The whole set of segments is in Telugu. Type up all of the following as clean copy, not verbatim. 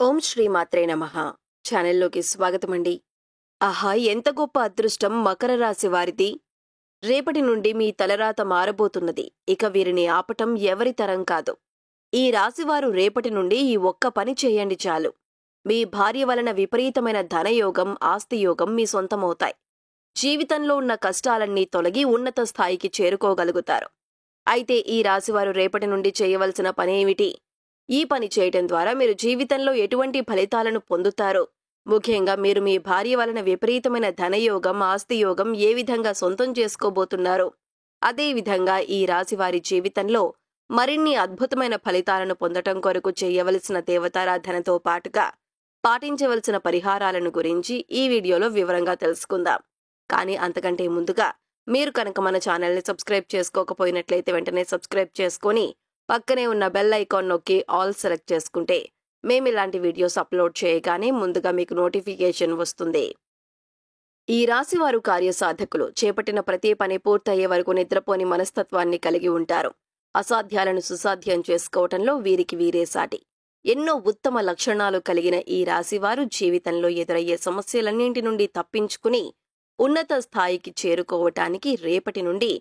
ఓం శ్రీ మాత్రే నమః. ఛానల్లోకి స్వాగతమండి. ఆహా, ఎంత గొప్ప అదృష్టం మకర రాశి వారిది. రేపటి నుండి మీ తలరాత మారబోతున్నది. ఇక వీరిని ఆపటం ఎవరి తరం కాదు. ఈ రాశివారు రేపటి నుండి ఈ ఒక్క పని చేయండి చాలు. మీ భార్య వలన విపరీతమైన ధనయోగం, ఆస్తియోగం మీ సొంతమవుతాయి. జీవితంలో ఉన్న కష్టాలన్నీ తొలగి ఉన్నత స్థాయికి చేరుకోగలుగుతారు. అయితే ఈ రాశివారు రేపటి నుండి చేయవలసిన పనేమిటి? ఈ పని చేయటం ద్వారా మీరు జీవితంలో ఎటువంటి ఫలితాలను పొందుతారో, ముఖ్యంగా మీరు మీ భార్య వలన విపరీతమైన ధనయోగం, ఆస్తియోగం ఏ విధంగా సొంతం చేసుకోబోతున్నారో, అదేవిధంగా ఈ రాశివారి జీవితంలో మరిన్ని అద్భుతమైన ఫలితాలను పొందటం కొరకు చేయవలసిన దేవతారాధనతో పాటుగా పాటించవలసిన పరిహారాలను గురించి ఈ వీడియోలో వివరంగా తెలుసుకుందాం. కానీ అంతకంటే ముందుగా మీరు కనుక మన ఛానల్ని సబ్స్క్రైబ్ చేసుకోకపోయినట్లయితే వెంటనే సబ్స్క్రైబ్ చేసుకొని పక్కనే ఉన్న బెల్ ఐకాన్ నొక్కి ఆల్ సెలెక్ట్ చేసుకుంటే మేము ఇలాంటి వీడియోస్ అప్లోడ్ చేయగానే ముందుగా మీకు నోటిఫికేషన్ వస్తుంది. ఈ రాశివారు కార్యసాధకులు. చేపట్టిన ప్రతి పని పూర్తయ్యే వరకు నిద్రపోని మనస్తత్వాన్ని కలిగి ఉంటారు. అసాధ్యాలను సుసాధ్యం చేసుకోవటంలో వీరికి వీరే సాటి. ఎన్నో ఉత్తమ లక్షణాలు కలిగిన ఈ రాశివారు జీవితంలో ఎదురయ్యే సమస్యలన్నింటి నుండి తప్పించుకుని ఉన్నత స్థాయికి చేరుకోవటానికి రేపటి నుండి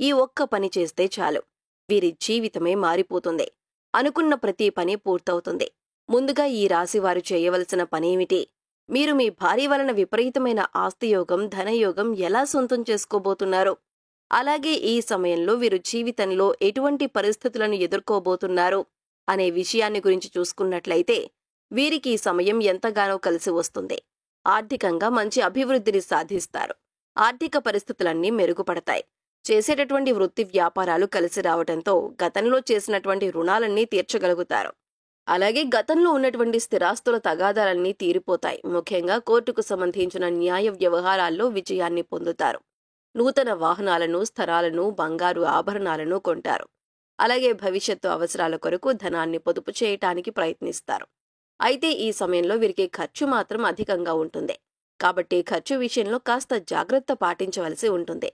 ఈ ఒక్క పని చేస్తే చాలు. వీరి జీవితమే మారిపోతుంది. అనుకున్న ప్రతి పని పూర్తవుతుంది. ముందుగా ఈ రాశివారు చేయవలసిన పనేమిటి? మీరు మీ భార్య వలన విపరీతమైన ఆస్తియోగం, ధనయోగం ఎలా సొంతం చేసుకోబోతున్నారు? అలాగే ఈ సమయంలో వీరు జీవితంలో ఎటువంటి పరిస్థితులను ఎదుర్కోబోతున్నారు అనే విషయాన్ని గురించి చూసుకున్నట్లయితే వీరికి ఈ సమయం ఎంతగానో కలిసి వస్తుంది. ఆర్థికంగా మంచి అభివృద్ధిని సాధిస్తారు. ఆర్థిక పరిస్థితులన్నీ మెరుగుపడతాయి. చేసేటటువంటి వృత్తి వ్యాపారాలు కలిసి రావడంతో గతంలో చేసినటువంటి రుణాలన్నీ తీర్చగలుగుతారు. అలాగే గతంలో ఉన్నటువంటి స్థిరాస్తుల తగాదాలన్నీ తీరిపోతాయి. ముఖ్యంగా కోర్టుకు సంబంధించిన న్యాయ వ్యవహారాల్లో విజయాన్ని పొందుతారు. నూతన వాహనాలను, స్థలాలను, బంగారు ఆభరణాలను కొంటారు. అలాగే భవిష్యత్తు అవసరాల కొరకు ధనాన్ని పొదుపు చేయటానికి ప్రయత్నిస్తారు. అయితే ఈ సమయంలో వీరికి ఖర్చు మాత్రం అధికంగా ఉంటుంది. కాబట్టి ఖర్చు విషయంలో కాస్త జాగ్రత్త పాటించవలసి ఉంటుంది.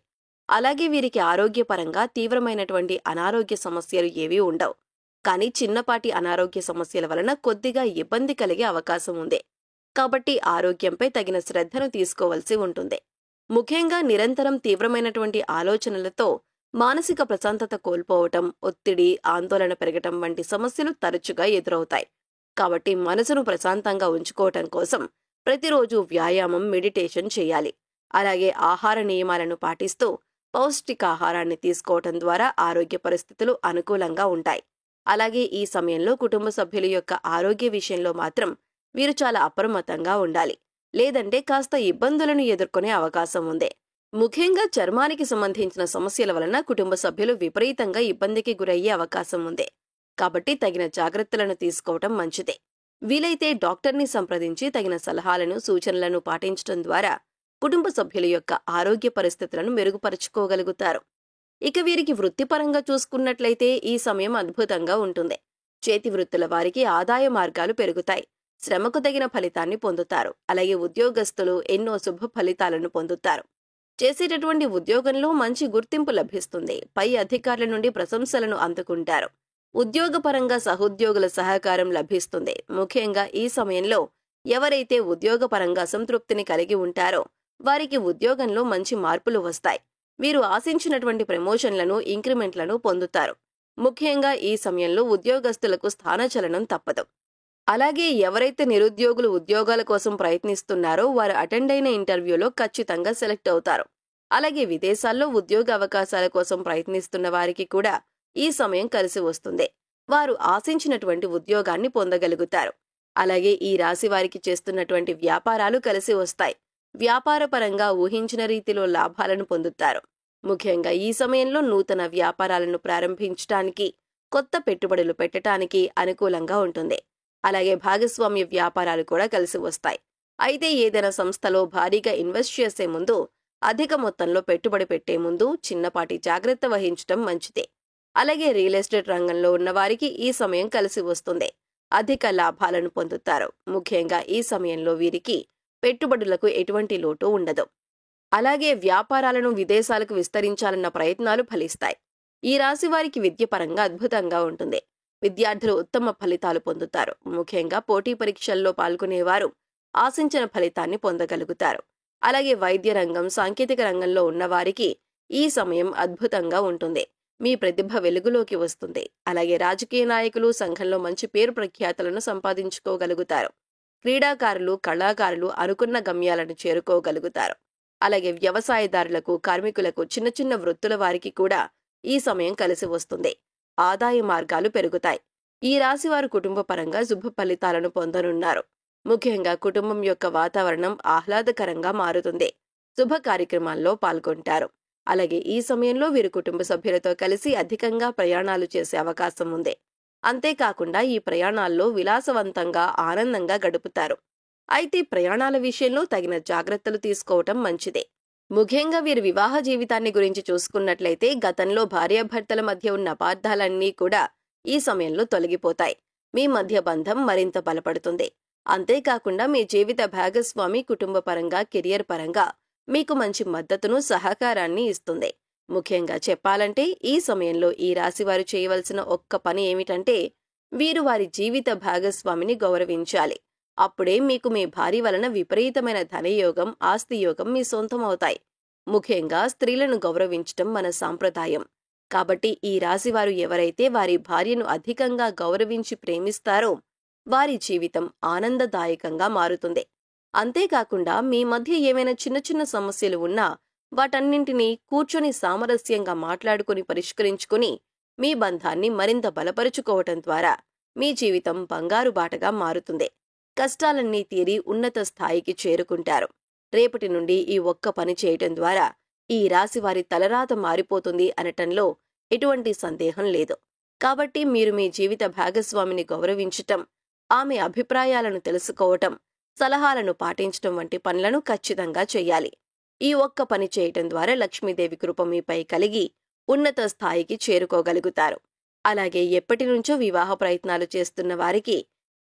అలాగే వీరికి ఆరోగ్యపరంగా తీవ్రమైనటువంటి అనారోగ్య సమస్యలు ఏవీ ఉండవు. కానీ చిన్నపాటి అనారోగ్య సమస్యల వలన కొద్దిగా ఇబ్బంది కలిగే అవకాశం ఉంది. కాబట్టి ఆరోగ్యంపై తగిన శ్రద్ధను తీసుకోవలసి ఉంటుంది. ముఖ్యంగా నిరంతరం తీవ్రమైనటువంటి ఆలోచనలతో మానసిక ప్రశాంతత కోల్పోవటం, ఒత్తిడి, ఆందోళన పెరగటం వంటి సమస్యలు తరచుగా ఎదురవుతాయి. కాబట్టి మనసును ప్రశాంతంగా ఉంచుకోవటం కోసం ప్రతిరోజు వ్యాయామం, మెడిటేషన్ చేయాలి. అలాగే ఆహార నియమాలను పాటిస్తూ పౌష్టికాహారాన్ని తీసుకోవటం ద్వారా ఆరోగ్య పరిస్థితులు అనుకూలంగా ఉంటాయి. అలాగే ఈ సమయంలో కుటుంబ సభ్యుల యొక్క ఆరోగ్య విషయంలో మాత్రం వీరు చాలా అప్రమత్తంగా ఉండాలి. లేదంటే కాస్త ఇబ్బందులను ఎదుర్కొనే అవకాశం ఉంది. ముఖ్యంగా చర్మానికి సంబంధించిన సమస్యల వలన కుటుంబ సభ్యులు విపరీతంగా ఇబ్బందికి గురయ్యే అవకాశం ఉంది. కాబట్టి తగిన జాగ్రత్తలను తీసుకోవటం మంచిదే. వీలైతే డాక్టర్ని సంప్రదించి తగిన సలహాలను, సూచనలను పాటించడం ద్వారా కుటుంబ సభ్యుల యొక్క ఆరోగ్య పరిస్థితులను మెరుగుపరుచుకోగలుగుతారు. ఇక వీరికి వృత్తిపరంగా చూసుకున్నట్లయితే ఈ సమయం అద్భుతంగా ఉంటుంది. చేతి వృత్తుల వారికి ఆదాయ మార్గాలు పెరుగుతాయి. శ్రమకు తగిన ఫలితాన్ని పొందుతారు. అలాగే ఉద్యోగస్తులు ఎన్నో శుభ ఫలితాలను పొందుతారు. చేసేటటువంటి ఉద్యోగంలో మంచి గుర్తింపు లభిస్తుంది. పై అధికారుల నుండి ప్రశంసలను అందుకుంటారు. ఉద్యోగపరంగా సహోద్యోగుల సహకారం లభిస్తుంది. ముఖ్యంగా ఈ సమయంలో ఎవరైతే ఉద్యోగపరంగా అసంతృప్తిని కలిగి ఉంటారో వారికి ఉద్యోగంలో మంచి మార్పులు వస్తాయి. వీరు ఆశించినటువంటి ప్రమోషన్లను, ఇంక్రిమెంట్లను పొందుతారు. ముఖ్యంగా ఈ సమయంలో ఉద్యోగస్తులకు స్థానచలనం తప్పదు. అలాగే ఎవరైతే నిరుద్యోగులు ఉద్యోగాల కోసం ప్రయత్నిస్తున్నారో వారు అటెండ్ అయిన ఇంటర్వ్యూలో ఖచ్చితంగా సెలెక్ట్ అవుతారు. అలాగే విదేశాల్లో ఉద్యోగ అవకాశాల కోసం ప్రయత్నిస్తున్న వారికి కూడా ఈ సమయం కలిసి వస్తుంది. వారు ఆశించినటువంటి ఉద్యోగాన్ని పొందగలుగుతారు. అలాగే ఈ రాశి వారికి చేస్తున్నటువంటి వ్యాపారాలు కలిసి వస్తాయి. వ్యాపారపరంగా ఊహించిన రీతిలో లాభాలను పొందుతారు. ముఖ్యంగా ఈ సమయంలో నూతన వ్యాపారాలను ప్రారంభించడానికి, కొత్త పెట్టుబడులు పెట్టడానికి అనుకూలంగా ఉంటుంది. అలాగే భాగస్వామ్య వ్యాపారాలు కూడా కలిసి వస్తాయి. అయితే ఏదైనా సంస్థలో భారీగా ఇన్వెస్ట్ చేసే ముందు, అధిక మొత్తంలో పెట్టుబడి పెట్టే ముందు చిన్నపాటి జాగ్రత్త వహించడం మంచిదే. అలాగే రియల్ ఎస్టేట్ రంగంలో ఉన్న వారికి ఈ సమయం కలిసి వస్తుంది. అధిక లాభాలను పొందుతారు. ముఖ్యంగా ఈ సమయంలో వీరికి పెట్టుబడులకు ఎటువంటి లోటు ఉండదు. అలాగే వ్యాపారాలను విదేశాలకు విస్తరించాలన్న ప్రయత్నాలు ఫలిస్తాయి. ఈ రాశి వారికి విద్యపరంగా అద్భుతంగా ఉంటుంది. విద్యార్థులు ఉత్తమ ఫలితాలు పొందుతారు. ముఖ్యంగా పోటీ పరీక్షల్లో పాల్గొనేవారు ఆశించిన ఫలితాన్ని పొందగలుగుతారు. అలాగే వైద్య రంగం, సాంకేతిక రంగంలో ఉన్నవారికి ఈ సమయం అద్భుతంగా ఉంటుంది. మీ ప్రతిభ వెలుగులోకి వస్తుంది. అలాగే రాజకీయ నాయకులు సంఘంలో మంచి పేరు ప్రఖ్యాతులను సంపాదించుకోగలుగుతారు. క్రీడాకారులు, కళాకారులు అనుకున్న గమ్యాలను చేరుకోగలుగుతారు. అలాగే వ్యవసాయదారులకు, కార్మికులకు, చిన్న చిన్న వృత్తుల వారికి కూడా ఈ సమయం కలిసి వస్తుంది. ఆదాయ మార్గాలు పెరుగుతాయి. ఈ రాశివారు కుటుంబ పరంగా శుభ ఫలితాలను పొందనున్నారు. ముఖ్యంగా కుటుంబం యొక్క వాతావరణం ఆహ్లాదకరంగా మారుతుంది. శుభ కార్యక్రమాల్లో పాల్గొంటారు. అలాగే ఈ సమయంలో వీరు కుటుంబ సభ్యులతో కలిసి అధికంగా ప్రయాణాలు చేసే అవకాశం ఉంది. అంతేకాకుండా ఈ ప్రయాణాల్లో విలాసవంతంగా, ఆనందంగా గడుపుతారు. అయితే ప్రయాణాల విషయంలో తగిన జాగ్రత్తలు తీసుకోవటం మంచిదే. ముఖ్యంగా వీరి వివాహ జీవితాన్ని గురించి చూసుకున్నట్లయితే గతంలో భార్యాభర్తల మధ్య ఉన్న అపార్థాలన్నీ కూడా ఈ సమయంలో తొలగిపోతాయి. మీ మధ్య బంధం మరింత బలపడుతుంది. అంతేకాకుండా మీ జీవిత భాగస్వామి కుటుంబ పరంగా, కెరియర్ పరంగా మీకు మంచి మద్దతును, సహకారాన్ని ఇస్తుంది. ముఖ్యంగా చెప్పాలంటే ఈ సమయంలో ఈ రాశివారు చేయవలసిన ఒక్క పని ఏమిటంటే వీరు వారి జీవిత భాగస్వామిని గౌరవించాలి. అప్పుడే మీకు మీ భార్య వలన విపరీతమైన ధనయోగం, ఆస్తియోగం మీ సొంతం అవుతాయి. ముఖ్యంగా స్త్రీలను గౌరవించటం మన సాంప్రదాయం. కాబట్టి ఈ రాశివారు ఎవరైతే వారి భార్యను అధికంగా గౌరవించి ప్రేమిస్తారో వారి జీవితం ఆనందదాయకంగా మారుతుంది. అంతేకాకుండా మీ మధ్య ఏమైనా చిన్న చిన్న సమస్యలు ఉన్నా వాటన్నింటినీ కూర్చొని సామరస్యంగా మాట్లాడుకుని పరిష్కరించుకుని మీ బంధాన్ని మరింత బలపరుచుకోవటం ద్వారా మీ జీవితం బంగారు బాటగా మారుతుంది. కష్టాలన్నీ తీరి ఉన్నత స్థాయికి చేరుకుంటారు. రేపటి నుండి ఈ ఒక్క పని చేయటం ద్వారా ఈ రాశివారి తలరాత మారిపోతుంది అనటంలో ఎటువంటి సందేహం లేదు. కాబట్టి మీరు మీ జీవిత భాగస్వామిని గౌరవించటం, ఆమె అభిప్రాయాలను తెలుసుకోవటం, సలహాలను పాటించటం వంటి పనులను ఖచ్చితంగా చెయ్యాలి. ఈ ఒక్క పని చేయటం ద్వారా లక్ష్మీదేవి కృప మీపై కలిగి ఉన్నత స్థాయికి చేరుకోగలుగుతారు. అలాగే ఎప్పటి నుంచో వివాహ ప్రయత్నాలు చేస్తున్న వారికి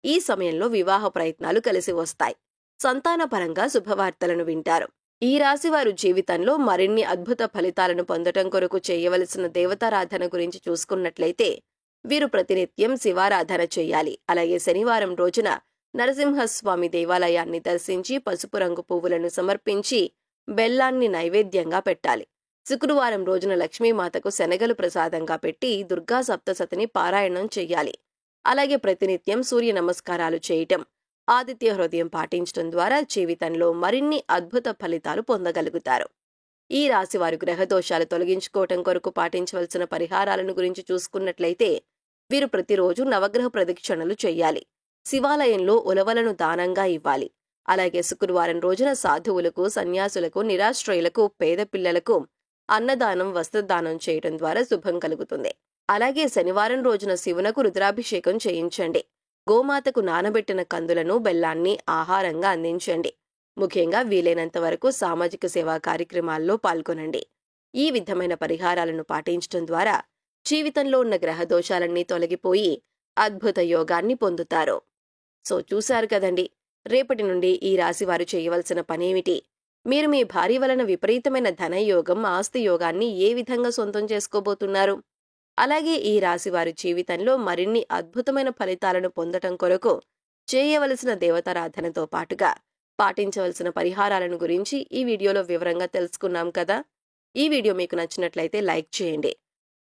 ఈ సమయంలో వివాహ ప్రయత్నాలు కలిసి వస్తాయి. సంతానపరంగా శుభవార్తలను వింటారు. ఈ రాశివారు జీవితంలో మరిన్ని అద్భుత ఫలితాలను పొందటం కొరకు చేయవలసిన దేవతారాధన గురించి చూసుకున్నట్లయితే వీరు ప్రతినిత్యం శివారాధన చెయ్యాలి. అలాగే శనివారం రోజున నరసింహస్వామి దేవాలయాన్ని దర్శించి పసుపు రంగు పువ్వులను సమర్పించి బెల్లాన్ని నైవేద్యంగా పెట్టాలి. శుక్రవారం రోజున లక్ష్మీమాతకు శనగలు ప్రసాదంగా పెట్టి దుర్గా సప్తశతిని పారాయణం చెయ్యాలి. అలాగే ప్రతినిత్యం సూర్య నమస్కారాలు చేయటం, ఆదిత్య హృదయం పాటించడం ద్వారా జీవితంలో మరిన్ని అద్భుత ఫలితాలు పొందగలుగుతారు. ఈ రాశివారు గ్రహదోషాలు తొలగించుకోవటం కొరకు పాటించవలసిన పరిహారాలను గురించి చూసుకున్నట్లయితే వీరు ప్రతిరోజు నవగ్రహ ప్రదక్షిణలు చెయ్యాలి. శివాలయంలో ఉలవలను దానంగా ఇవ్వాలి. అలాగే శుక్రవారం రోజున సాధువులకు, సన్యాసులకు, నిరాశ్రయులకు, పేద పిల్లలకు అన్నదానం, వస్త్రదానం చేయటం ద్వారా శుభం కలుగుతుంది. అలాగే శనివారం రోజున శివునకు రుద్రాభిషేకం చేయించండి. గోమాతకు నానబెట్టిన కందులను, బెల్లాన్ని ఆహారంగా అందించండి. ముఖ్యంగా వీలైనంత వరకు సామాజిక సేవా కార్యక్రమాల్లో పాల్గొనండి. ఈ విధమైన పరిహారాలను పాటించడం ద్వారా జీవితంలో ఉన్న గ్రహదోషాలన్నీ తొలగిపోయి అద్భుత యోగాన్ని పొందుతారు. సో చూశారు కదండి, రేపటి నుండి ఈ రాశివారు చేయవలసిన పనేమిటి? మీరు మీ భార్య వలన విపరీతమైన ధనయోగం, ఆస్తి యోగాన్ని ఏ విధంగా సొంతం చేసుకోబోతున్నారు? అలాగే ఈ రాశివారి జీవితంలో మరిన్ని అద్భుతమైన ఫలితాలను పొందటం కొరకు చేయవలసిన దేవతారాధనతో పాటుగా పాటించవలసిన పరిహారాలను గురించి ఈ వీడియోలో వివరంగా తెలుసుకున్నాం కదా. ఈ వీడియో మీకు నచ్చినట్లయితే లైక్ చేయండి.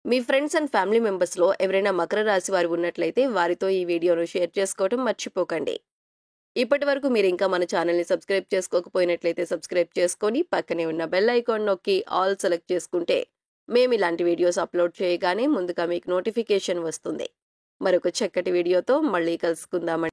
మీ ఫ్రెండ్స్ అండ్ ఫ్యామిలీ మెంబర్స్లో ఎవరైనా మకర రాశి వారు ఉన్నట్లయితే వారితో ఈ వీడియోను షేర్ చేసుకోవడం మర్చిపోకండి. ఇప్పటి వరకు మీరు ఇంకా మన ఛానల్ని సబ్స్క్రైబ్ చేసుకోకపోయినట్లయితే సబ్స్క్రైబ్ చేసుకొని పక్కనే ఉన్న బెల్ ఐకాన్ నొక్కి ఆల్ సెలెక్ట్ చేసుకుంటే మేము ఇలాంటి వీడియోస్ అప్లోడ్ చేయగానే ముందుగా మీకు నోటిఫికేషన్ వస్తుంది. మరొక చక్కటి వీడియోతో మళ్ళీ కలుసుకుందామండి.